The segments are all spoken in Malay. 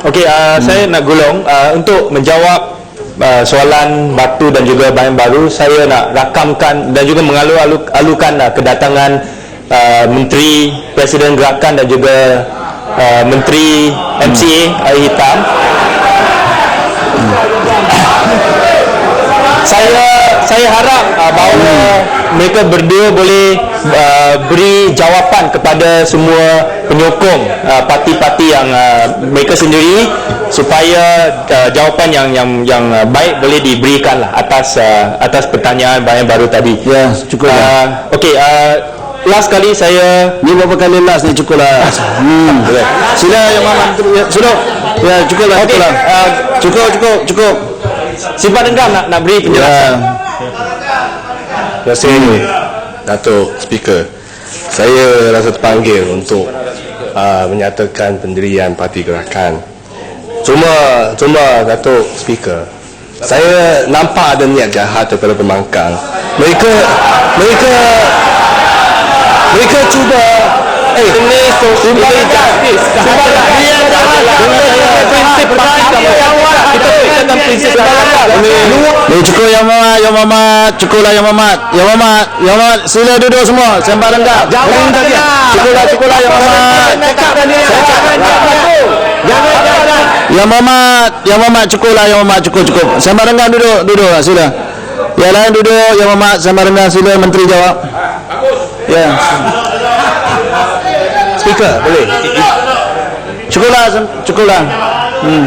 Okey, saya nak gulung untuk menjawab soalan Batu dan juga Bayan Baru. Saya nak rakamkan dan juga mengalu-alukan kedatangan Menteri Presiden Gerakan dan juga Menteri MCA Air Hitam. Saya harap bahawa mereka berdua boleh beri jawapan kepada semua penyokong parti-parti yang mereka sendiri, supaya jawapan yang baik boleh diberikan lah atas pertanyaan Bayan Baru tadi. Ya, cukup. Okey, last kali saya ni berapa kali last ni, cukup lah. Sila Yang Mamat, sudah. Ya, cukup lah. Okay. Cukup. Simpan Denggam nak beri penjelasan. Terima kasih Datuk Speaker. Saya rasa terpanggil untuk menyatakan pendirian Parti Gerakan. Cuma Datuk Speaker, saya nampak ada niat jahat daripada pembangkang. Mereka cuba ini sosial justice. Prinsip Ni cukup Yang Mamat, cukuplah Yang Mamat. Yang Mamat, sila duduk semua. Sembah rendah. Cukuplah Yang Mamat. Yang Mamat, cukuplah Yang Mamat, cukup. Sembah rendah, duduk sila. Yang lain duduk, Yang Mamat sembah rendah, sila Menteri jawab. Ya. Speaker, boleh? Cukuplah.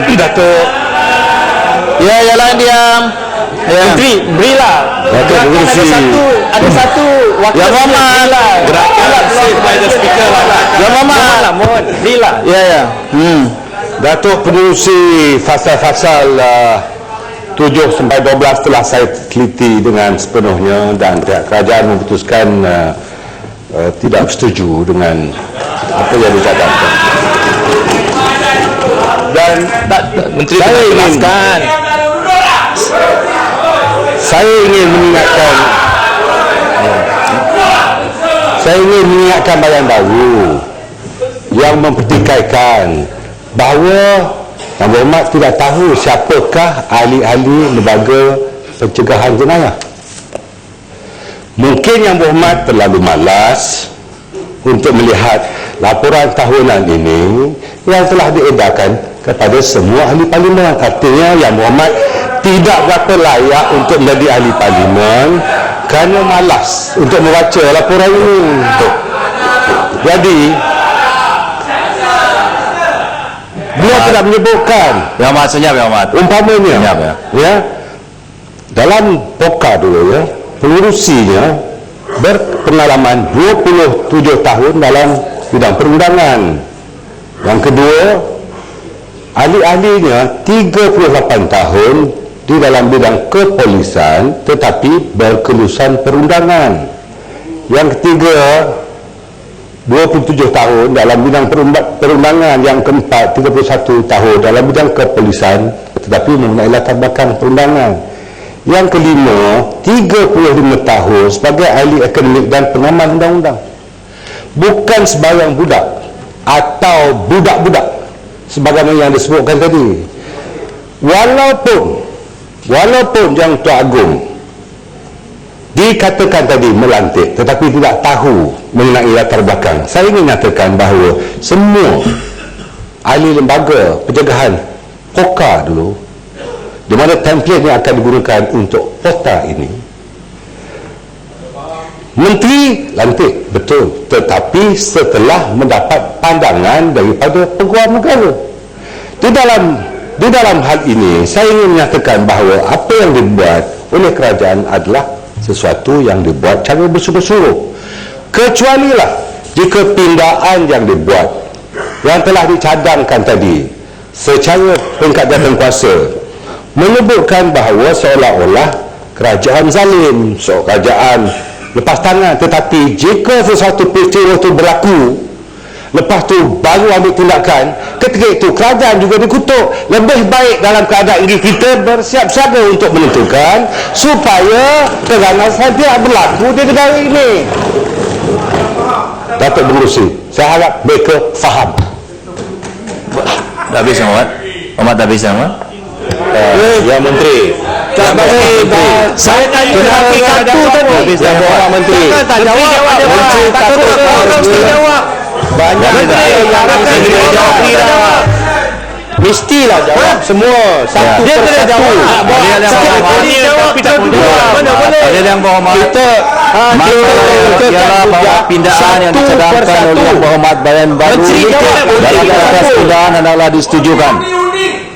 Datuk. Ya, yang lain diam. Ya. Menteri, berilah. Ada satu wakil Yang Mamat lah. Yang Mamat. Berilah. Ya. Datuk Pengerusi, fasal-fasal 7 sampai 12 telah saya teliti dengan sepenuhnya, dan pihak kerajaan memutuskan tidak setuju dengan apa yang dicadangkan. Dan Menteri saya jelaskan. Saya ingin mengingatkan Bayan Baru yang mempertikaikan bahawa Yang Berhormat tidak tahu siapakah ahli-ahli lembaga pencegahan jenayah. Mungkin Yang Berhormat terlalu malas untuk melihat laporan tahunan ini yang telah diedarkan kepada semua ahli parlimen. Artinya Yang Berhormat tidak berapa layak untuk menjadi ahli parlimen kerana malas untuk membaca laporan ini. Jadi beliau tidak menyebutkan Yang Mamat, senyap Yang Mamat. umpamanya ya, dalam POKA dulu ya, pengurusinya berpengalaman 27 tahun dalam bidang perundangan. Yang kedua, ahli-ahlinya 38 tahun di dalam bidang kepolisian tetapi berkelulusan perundangan. Yang ketiga, 27 tahun dalam bidang perundangan. Yang keempat, 31 tahun dalam bidang kepolisian tetapi mempunyai latar belakang perundangan. Yang kelima, 35 tahun sebagai ahli akademik dan pengamal undang-undang. Bukan sebarang budak atau budak-budak sebagaimana yang disebutkan tadi. Walaupun Yang Tuan Agong dikatakan tadi melantik tetapi tidak tahu mengenai latar belakang, saya ingin nyatakan bahawa semua ahli lembaga pencegahan POKA dulu, di mana template yang akan digunakan untuk POTA ini, menteri lantik betul, tetapi setelah mendapat pandangan daripada peguam negara. Di dalam hal ini saya ingin menyatakan bahawa apa yang dibuat oleh kerajaan adalah sesuatu yang dibuat cara bersungguh-sungguh. Kecualilah jika pindaan yang dibuat yang telah dicadangkan tadi secara peringkat jawatankuasa menyebutkan bahawa seolah-olah kerajaan zalim, kerajaan lepas tangan. Tetapi jika sesuatu peristiwa itu berlaku, lepas tu baru ambil tindakan, ketika itu kerajaan juga dikutuk. Lebih baik dalam keadaan ini kita bersiap siaga untuk menentukan supaya keganasan tidak berlaku di negara ini. Datuk Pengerusi, saya harap mereka faham. Dah habis Yang Mamat. Muhammad tak bisa mah? Ya Menteri. Tak boleh. Saya tanya lagi kartu tadi. Ya Bapak Menteri. Tak jawab. Menteri takut jawab. banyak jawab. Mestilah jawab semua satu Dia kena persatu. jawab. Tapi tak jawab. Mana boleh? Ada yang berhormat. Kita Ialah bahawa pindaan yang dicadangkan oleh Yang Berhormat Bayan Baru dalam proses pindaan adalah disetujukan.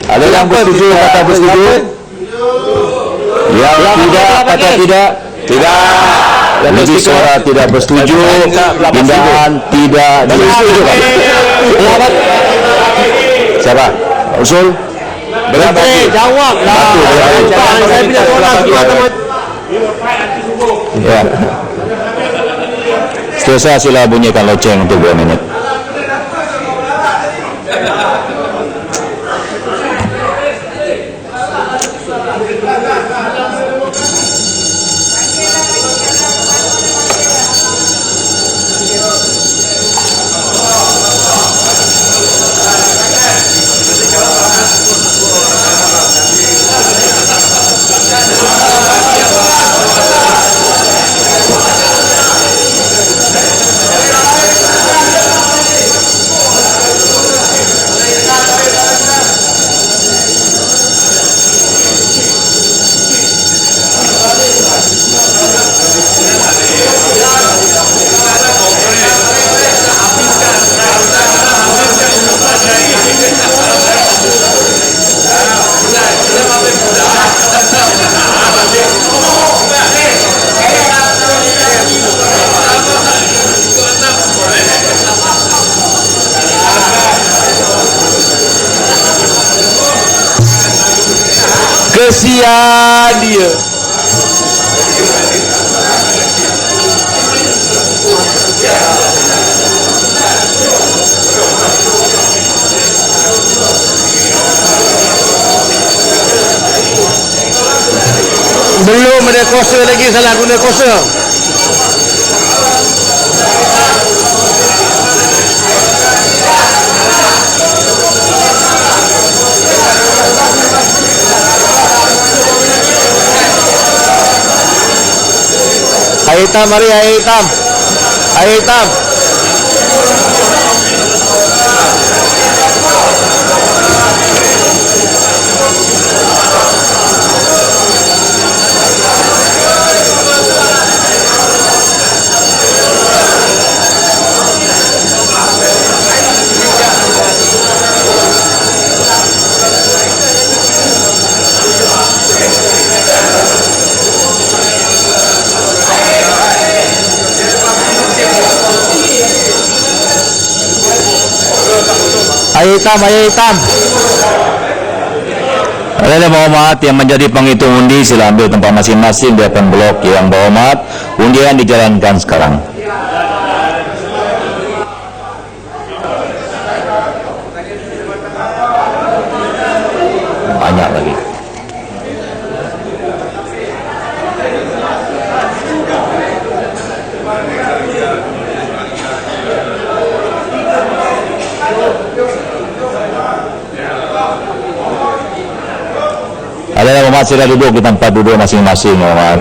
Ada yang bersetuju kata bersetuju? Yang tidak kata tidak? Tidak. Jadi suara tidak bersetuju, pindaan tidak disetujukan. Siapa? Usul? Berapa? Jawab lah. Saya bila soalan. Ya. Seterusnya sila bunyikan loceng untuk 2 minit. kesian dia. Belum ada kuasa lagi, salah guna kuasa. Air hitam, mari air hitam. Air hitam. Air hitam, air hitam. Yang Berhormat yang menjadi penghitung undi sila ambil tempat masing-masing di depan blok Yang Berhormat. Undian dijalankan sekarang. Banyak lagi. Ada yang Berhormat sila duduk di tempat duduk masing-masing, Berhormat.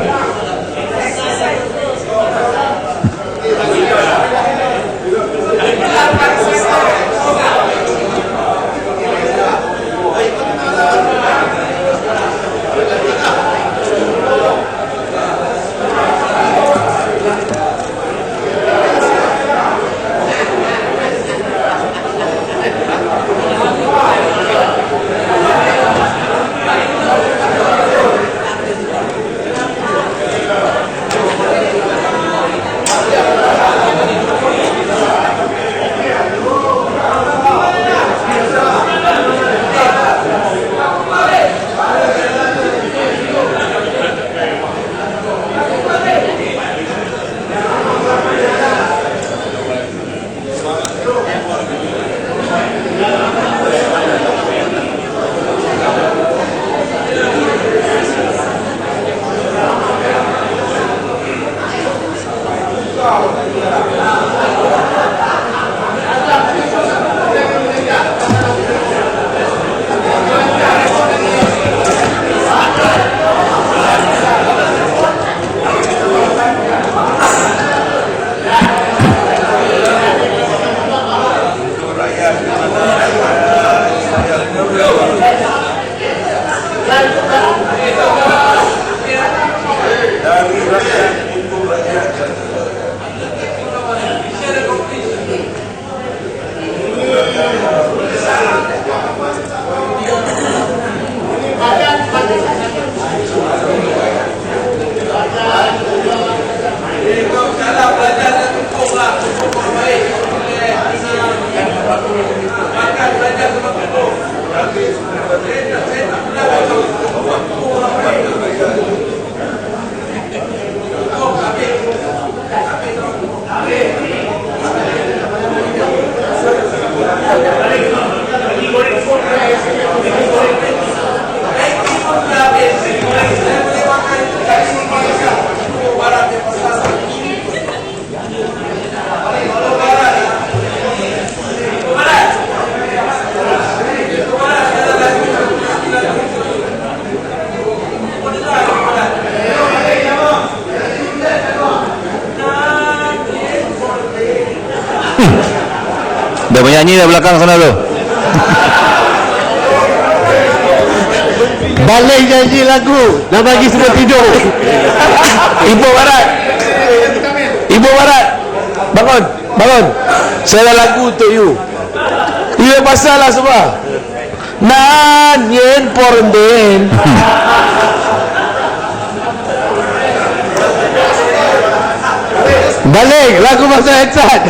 nyanyi di belakang sana tu. Balik nyanyi lagu. Dah bagi semua tidur. Ibu Barat. Ibu Barat. Bangun. Bangun. Saya ada lagu untuk you. Ia pasal lah semua. Nan yen pornden. Balik lagu masa headset.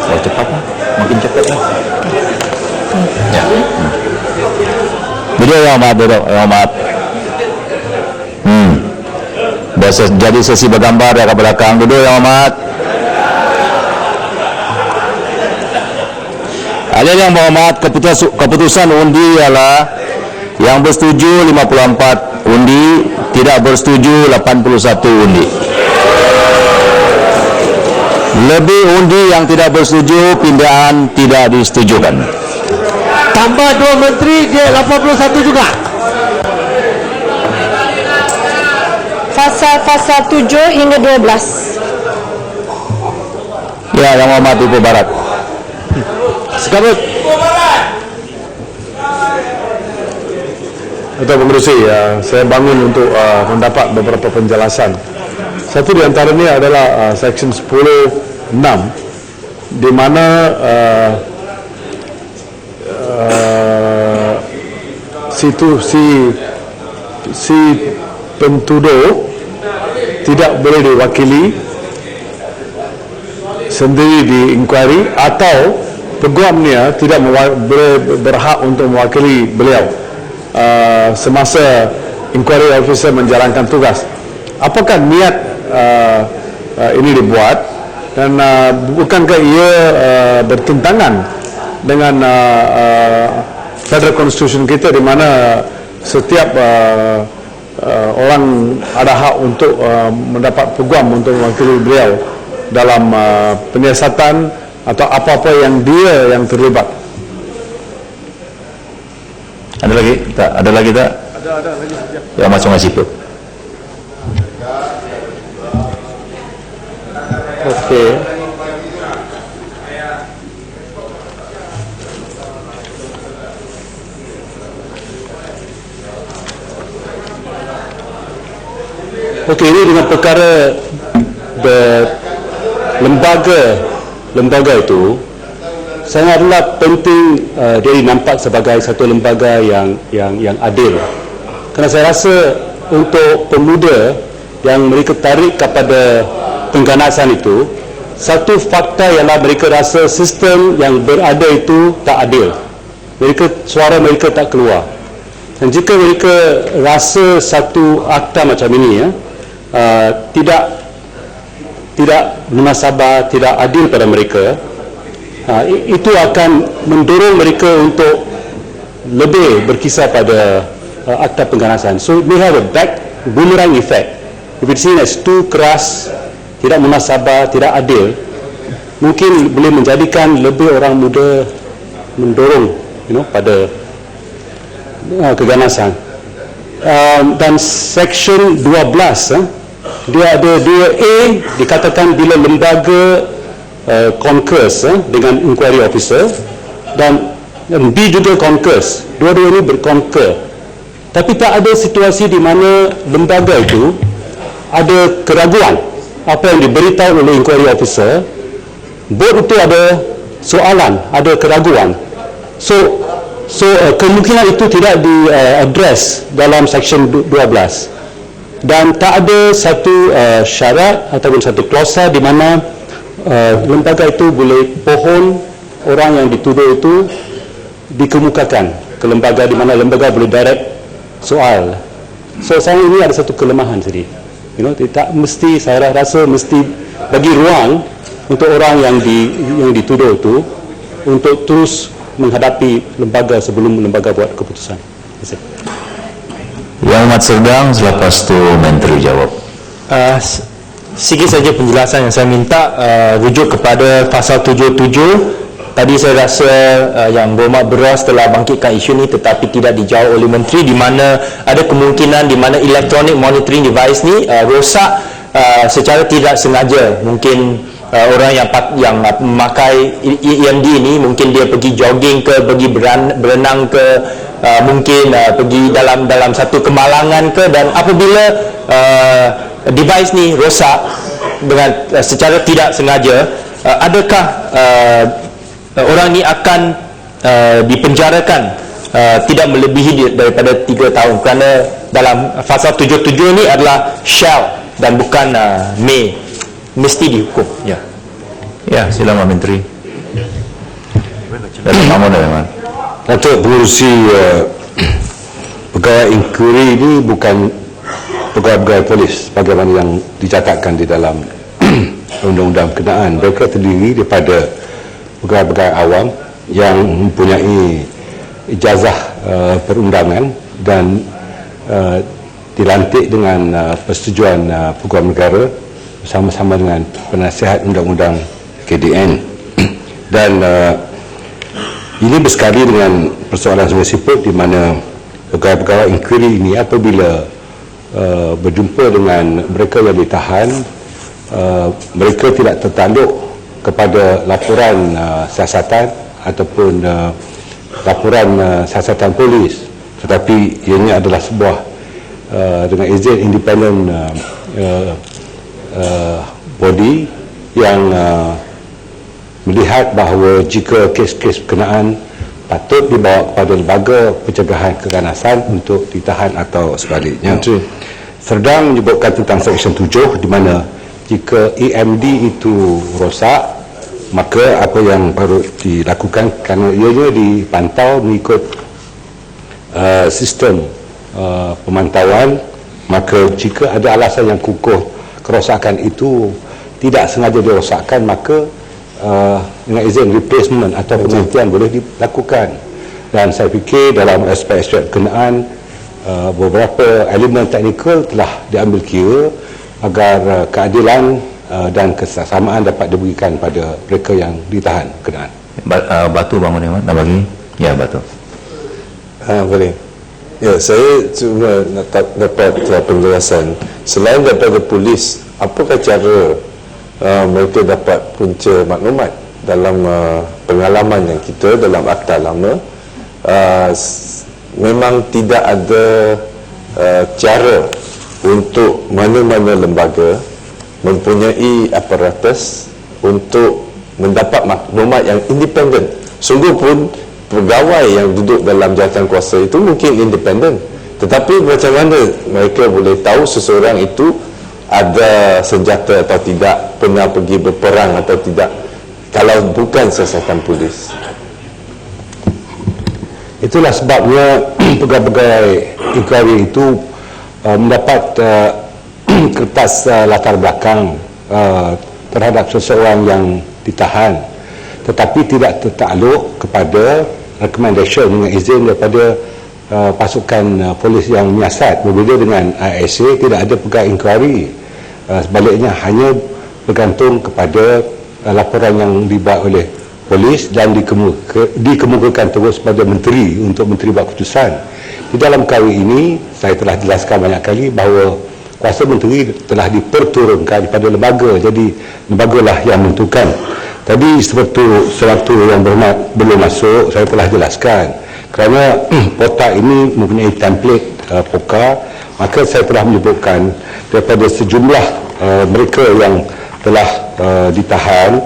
Oh, cepat lah. Makin cepat lah. Ya. Duduk Yang Amat, duduk Yang Amat. Biasa jadi sesi bergambar dari belakang. Duduk Yang Amat. Hadirin yang berhormat, keputusan undi ialah yang bersetuju 54 undi, tidak bersetuju 81 undi. Lebih undi yang tidak bersetuju, pindahan tidak disetujukan. Tambah 2 menteri, dia 81 juga. Pasal 7 hingga 12. Ya, Yang Hormat Ibu Barat. Sekabut. Tuan Pengerusi, saya bangun untuk mendapat beberapa penjelasan. Satu di antaranya adalah Seksyen 10(6) di mana si pentuduh tidak boleh diwakili sendiri di inkuari atau peguamnya tidak berhak untuk mewakili beliau semasa inquiry officer menjalankan tugas. Apakah niat ini dibuat dan bukankah ia bertentangan dengan Federal Constitution kita di mana setiap orang ada hak untuk mendapat peguam untuk mewakili beliau dalam penyiasatan atau apa-apa yang dia yang terlibat. Ada lagi? Tak? Ada lagi tak? Ada lagi. Ya, Sungai Siput. Okey. Okey, ini dengan perkara lembaga itu sangatlah penting dia nampak sebagai satu lembaga yang adil. Kerana saya rasa untuk pemuda yang mereka tarik kepada pengganasan itu, satu fakta ialah mereka rasa sistem yang berada itu tak adil. Suara mereka tak keluar. Dan jika mereka rasa satu akta macam ini tidak munasabah, tidak adil pada mereka, itu akan mendorong mereka untuk lebih berkisar pada akta pengganasan. So it may have a back boomerang effect. If it's seen as too keras, tidak munasabah, tidak adil, mungkin boleh menjadikan lebih orang muda mendorong pada keganasan. Dan Seksyen 12 dia ada 2A dikatakan bila lembaga concurs dengan inquiry officer, dan B juga concurs. Dua-dua ini berconcur. Tapi tak ada situasi di mana lembaga itu ada keraguan apa yang diberitahu oleh inquiry officer, board itu ada soalan, ada keraguan. So kemungkinan itu tidak diadres dalam Seksyen 12, dan tak ada satu syarat ataupun satu klausa di mana lembaga itu boleh pohon orang yang dituduh itu dikemukakan ke lembaga, di mana lembaga boleh direct soal So saya ini ada satu kelemahan sendiri. Tak mesti, saya rasa mesti bagi ruang untuk orang yang dituduh itu untuk terus menghadapi lembaga sebelum lembaga buat keputusan. Yang Amat Serdang, selepas itu Menteri jawab. Sikit saja penjelasan yang saya minta, rujuk kepada pasal 77. Tadi saya rasa yang Berhormat Beras telah bangkitkan isu ini tetapi tidak dijawab oleh Menteri, di mana ada kemungkinan di mana electronic monitoring device ni rosak secara tidak sengaja. Mungkin orang yang memakai EMD ni mungkin dia pergi jogging ke, pergi berenang ke, mungkin pergi dalam satu kemalangan ke, dan apabila device ni rosak dengan secara tidak sengaja, adakah orang ni akan dipenjarakan tidak melebihi daripada 3 tahun, kerana dalam pasal 77 ni adalah shall dan bukan may, mesti dihukum. Ya, silakan Menteri. Kamu dah memang. Untuk pengurusi pegawai inquiry ini bukan pegawai-pegawai polis bagaimana yang dicatatkan di dalam undang-undang berkenaan. Mereka terdiri daripada pegawai-pegawai awam yang mempunyai ijazah perundangan dan dilantik dengan persetujuan Pegawai Negara bersama-sama dengan penasihat undang-undang KDN. Dan ini bersekali dengan persoalan sungai siput, di mana pegawai-pegawai inquiry ini apabila berjumpa dengan mereka yang ditahan, mereka tidak tertakluk kepada laporan siasatan ataupun laporan siasatan polis, tetapi ianya adalah sebuah dengan izin independent body yang melihat bahawa jika kes-kes berkenaan patut dibawa kepada lembaga pencegahan keganasan untuk ditahan atau sebaliknya. Serdang menyebutkan tentang Seksyen 7 di mana jika EMD itu rosak, maka apa yang perlu dilakukan, kerana ianya dipantau mengikut sistem pemantauan, maka jika ada alasan yang kukuh kerosakan itu tidak sengaja dirosakkan, maka dengan izin replacement atau penggantian boleh dilakukan. Dan saya fikir dalam aspek-aspek berkenaan beberapa elemen teknikal telah diambil kira agar keadilan dan kesamaan dapat diberikan pada mereka yang ditahan berkenaan. Batu bangun yang nak bagi? Ya, Batu. Boleh. Ya, saya cuma nak dapat penjelasan. Selain daripada polis, apakah cara mereka dapat punca maklumat dalam pengalaman yang kita dalam Akta Lama? Memang tidak ada cara untuk mana-mana lembaga mempunyai aparatus untuk mendapat maklumat yang independen. Sungguh pun pegawai yang duduk dalam jawatan kuasa itu mungkin independen, tetapi macam mana mereka boleh tahu seseorang itu ada senjata atau tidak, pernah pergi berperang atau tidak, kalau bukan siasatan polis? Itulah sebabnya pegawai-pegawai inquiry itu mendapat kertas latar belakang terhadap seseorang yang ditahan, tetapi tidak tertakluk kepada recommendation dengan izin daripada pasukan polis yang menyiasat. Berbeza dengan ISA, tidak ada pegawai inquiry, sebaliknya hanya bergantung kepada laporan yang dibuat oleh polis dan dikemukakan terus pada menteri untuk menteri buat keputusan. Di dalam perkara ini saya telah jelaskan banyak kali bahawa kuasa menteri telah diperturunkan pada lembaga, jadi lembagalah yang menentukan. Tadi sewaktu yang berhormat belum masuk, saya telah jelaskan kerana potak ini mempunyai template POKA, maka saya telah menyebutkan daripada sejumlah mereka yang telah ditahan,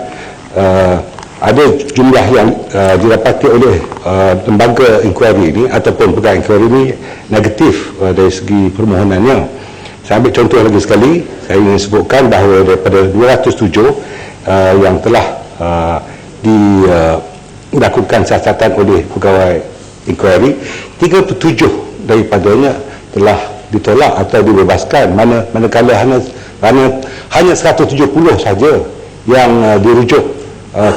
ada jumlah yang didapati oleh lembaga inquiry ini ataupun pegawai inquiry ini negatif dari segi permohonannya. Saya ambil contoh lagi sekali, saya ingin sebutkan bahawa daripada 207 yang telah dilakukan siasatan oleh pegawai inquiry, 37 daripadanya telah ditolak atau dibebaskan, manakala hanya 170 saja yang dirujuk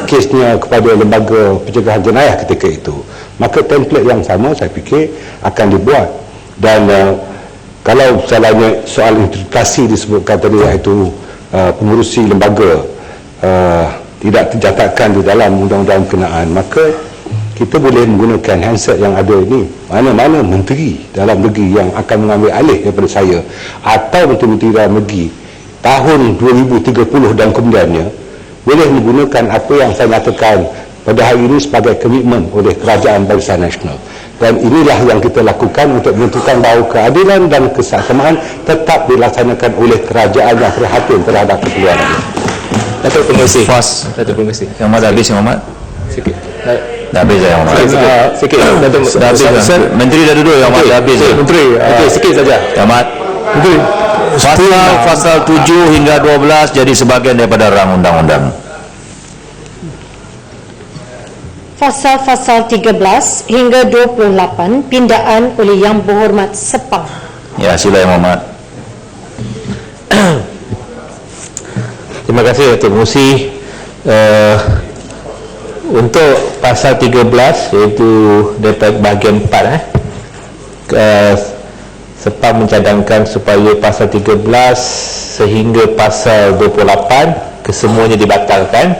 kesnya kepada lembaga pencegahan jenayah ketika itu. Maka template yang sama saya fikir akan dibuat. Dan kalau salahnya soal interpretasi disebutkan tadi, iaitu pengurusi lembaga tidak tercatatkan di dalam undang-undang berkenaan, maka kita boleh menggunakan handset yang ada ini. Mana-mana menteri dalam negeri yang akan mengambil alih daripada saya atau menteri-menteri dalam negeri tahun 2030 dan kemudiannya boleh menggunakan apa yang saya nyatakan pada hari ini sebagai komitmen oleh Kerajaan Barisan Nasional. Dan inilah yang kita lakukan untuk menentukan bahawa keadilan dan keseksama tetap dilaksanakan oleh kerajaan yang prihatin terhadap keperluan rakyat. Datuk, terima kasih. Datuk, terima kasih. Yang Amat habis, Yang Amat. Sikit. Dah habis Yang Amat. Sikit. Datuk, Dah habis. Menteri dah duduk, Yang Amat dah habis. Menteri, okey, sikit saja. Yang Amat. Menteri. Pasal 7 hingga 12 jadi sebahagian daripada rang undang-undang. Fasal-fasal 13 hingga 28 pindaan oleh Yang Berhormat Sepang. Ya, sila Yang Amat. Terima kasih Datuk Musi. Untuk pasal 13 iaitu daripada bahagian 4 Sepang mencadangkan supaya pasal 13 sehingga pasal 28 kesemuanya dibatalkan.